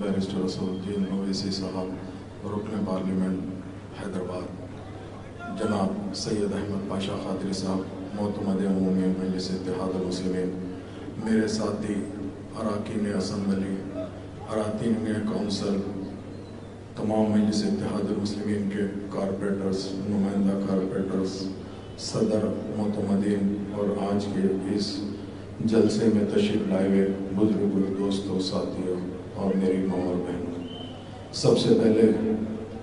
Barrister Asaduddin Owaisi साहब, रुकन parliament Hyderabad जनाब सैयद अहमद पाशा खादरी साहब, मोतमद उमूमी मजलिस इत्तेहादुल मुस्लिमीन, मेरे साथी अरकान असम्बली, अरकान कौंसल, तमाम मजलिस इत्तेहादुल मुस्लिमीन के कारपोरेटर्स, नुमाइंदा कारपोरेटर्स, सदर, मोतमदीन और आज के इस जलसे में तशरीफ लाए हुए बुजुर्ग दोस्तों, साथियों और मेरी माँ और बहनों, सबसे पहले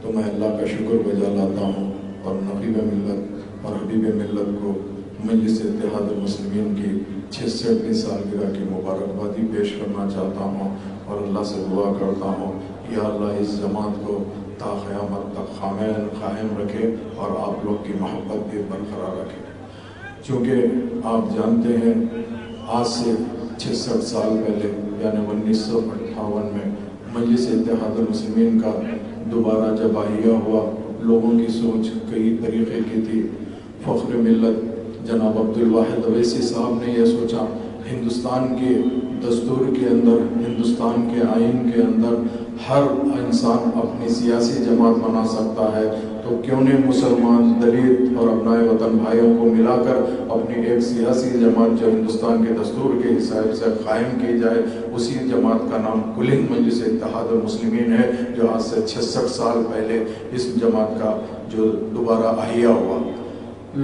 तो मैं अल्लाह का शुक्र बजा लाता हूँ और नक़ीब मिल्लत और हबीब मिल्लत को मजलिस इत्तेहादुल मुस्लिमीन की 66वीं सालगिरह की मुबारकबादी पेश करना चाहता हूँ और अल्लाह से दुआ करता हूँ, या अल्लाह इस जमात को ता क़यामत तक कायम रखे और आप लोग की मोहब्बत भी बरकरार रखे। चूँकि आप जानते हैं आज से 66 साल पहले यानी 1958 में मजलिस इत्तेहादुल मुस्लिमीन का दोबारा जब आहिया हुआ, लोगों की सोच कई तरीक़े की थी। फ़ख्र मिल्लत जनाब अब्दुल वाहिद अवैसी साहब ने यह सोचा, हिंदुस्तान के दस्तूर के अंदर, हिंदुस्तान के आइन के अंदर हर इंसान अपनी सियासी जमात बना सकता है, तो क्यों नहीं मुसलमान, दलित और अपनाए वतन भाइयों को मिलाकर अपनी एक सियासी जमात जो हिंदुस्तान के दस्तूर के हिसाब से कायम की जाए। उसी जमात का नाम कुल हिंद मजलिस इत्तेहादुल मुस्लिमीन है, जो आज से 66 साल पहले इस जमात का जो दोबारा अहिया हुआ।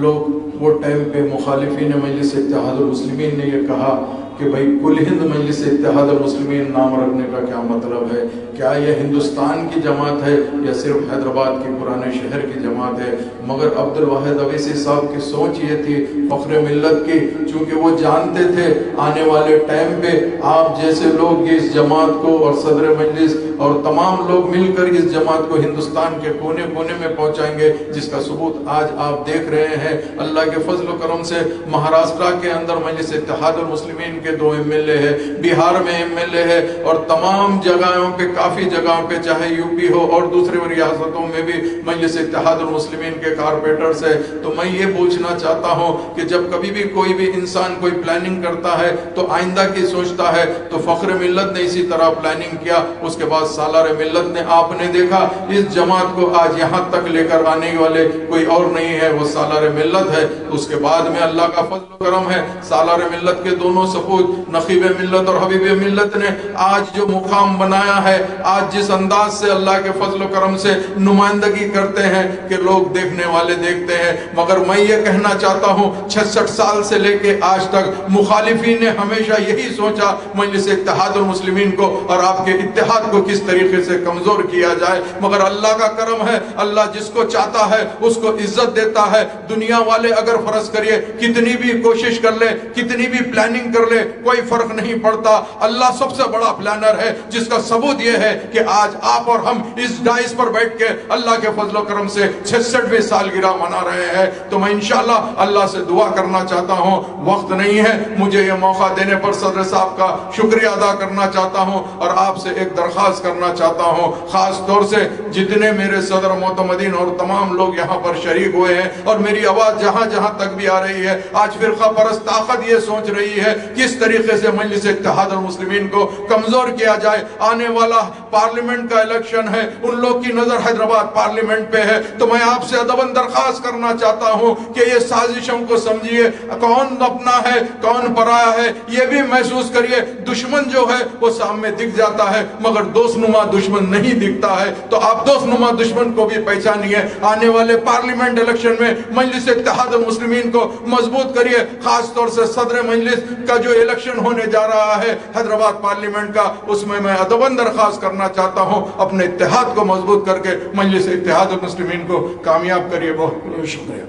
लोग वो टाइम पे मुखालिफिन मजलिस इत्तेहादुल मुस्लिमीन ने यह कहा कि भाई कुल हिंद मजलिस इत्तेहादुल मुस्लिमीन नाम रखने का क्या मतलब है, क्या यह हिंदुस्तान की जमात है या सिर्फ हैदराबाद के पुराने शहर की जमात है। मगर अब्दुल वाहिद अवैसी साहब की सोच ये थी फ़ख्र मिल्लत की, चूँकि वो जानते थे आने वाले टाइम पे आप जैसे लोग इस जमात को और सदर मजलिस और तमाम लोग मिलकर इस जमात को हिंदुस्तान के कोने कोने में पहुँचाएंगे, जिसका सबूत आज आप देख रहे हैं। अल्लाह के फजल करम से महाराष्ट्र के अंदर मजलिस इत्तेहादुल मुस्लिमीन के 2 MLA है, बिहार में MLA है और तमाम जगहों पे, काफ़ी जगहों पे, चाहे यूपी हो और दूसरे रियासतों में भी मजलिस इत्तेहादुल मुस्लिमीन के कारपोरेटर्स है। तो मैं ये पूछना चाहता हूँ कि जब कभी भी कोई भी इंसान कोई प्लानिंग करता है तो आइंदा की सोचता है, तो फ़ख्र मिल्लत ने इसी तरह प्लानिंग किया। उसके बाद सालार मिल्लत ने, आपने देखा इस जमात को आज यहाँ तक लेकर आने वाले कोई और नहीं है, वो सालार मिल्लत है। उसके बाद में अल्लाह का फजल करम है, सालार मिल्लत के दोनों सपूत नक़ीब मिल्लत और हबीब मिल्लत ने आज जो मुकाम बनाया है, आज जिस अंदाज से अल्लाह के फजल करम से नुमाइंदगी करते हैं कि लोग देखने वाले देखते हैं। मगर मैं ये कहना चाहता हूँ 66 साल से लेके आज तक मुखालिफिन ने हमेशा यही सोचा मजलिस इत्तेहादुल मुस्लिमीन को और आपके इत्तेहाद को किस तरीके से कमजोर किया जाए। मगर अल्लाह का करम है, अल्लाह जिसको चाहता है उसको इज्जत देता है। दुनिया वाले अगर फर्ज करिए कितनी भी कोशिश कर ले, कितनी भी प्लानिंग कर ले, कोई फर्क नहीं पड़ता। अल्लाह सबसे बड़ा प्लानर है, जिसका सबूत यह है कि आज आप और हम इस डाइस पर बैठ के अल्लाह के फजल करम से 66वीं सालगिरह मना रहे हैं। तो मैं इंशाअल्लाह अल्लाह से दुआ करना चाहता हूँ, वक्त नहीं है, मुझे ये मौका देने पर सदर साहब का शुक्रिया अदा करना चाहता हूँ और आपसे एक दरख्वास्त करना चाहता हूँ, खास तौर से जितने मेरे सदर मोतमदीन और तमाम लोग यहाँ पर शरीक हुए हैं और मेरी आवाज़ जहाँ जहाँ तक भी आ रही है, आज फिरका परस्त ताकत ये सोच रही है किस तरीके से मजलिस इत्तेहादुल मुस्लिमीन को कमजोर किया जाए। आने वाला पार्लियामेंट का इलेक्शन है, उन लोग की नजर हैदराबाद पार्लियामेंट पे है, तो मैं आपसे अदबन दरख्वास्त करना चाहता हूँ कि ये साजिशों को समझिए, कौन अपना है कौन पराया है ये भी महसूस करिए। दुश्मन जो है वो सामने दिख जाता है मगर दोस्तनुमा दुश्मन नहीं दिखता है, तो आप दोस्तनुमा दुश्मन को भी पहचानिए। आने वाले पार्लियामेंट इलेक्शन में मजलिस इत्तेहादुल मुस्लिमीन को मजबूत करिए। खास तौर से सदर मजलिस का जो इलेक्शन होने जा रहा है हैदराबाद पार्लियामेंट का, उसमें मैं अदबन दरख्वास्त करना चाहता हूँ, अपने इत्तेहाद को मजबूत करके मजलिस इत्तेहादुल मुस्लिमीन को कामयाब करिए। बहुत शुक्रिया।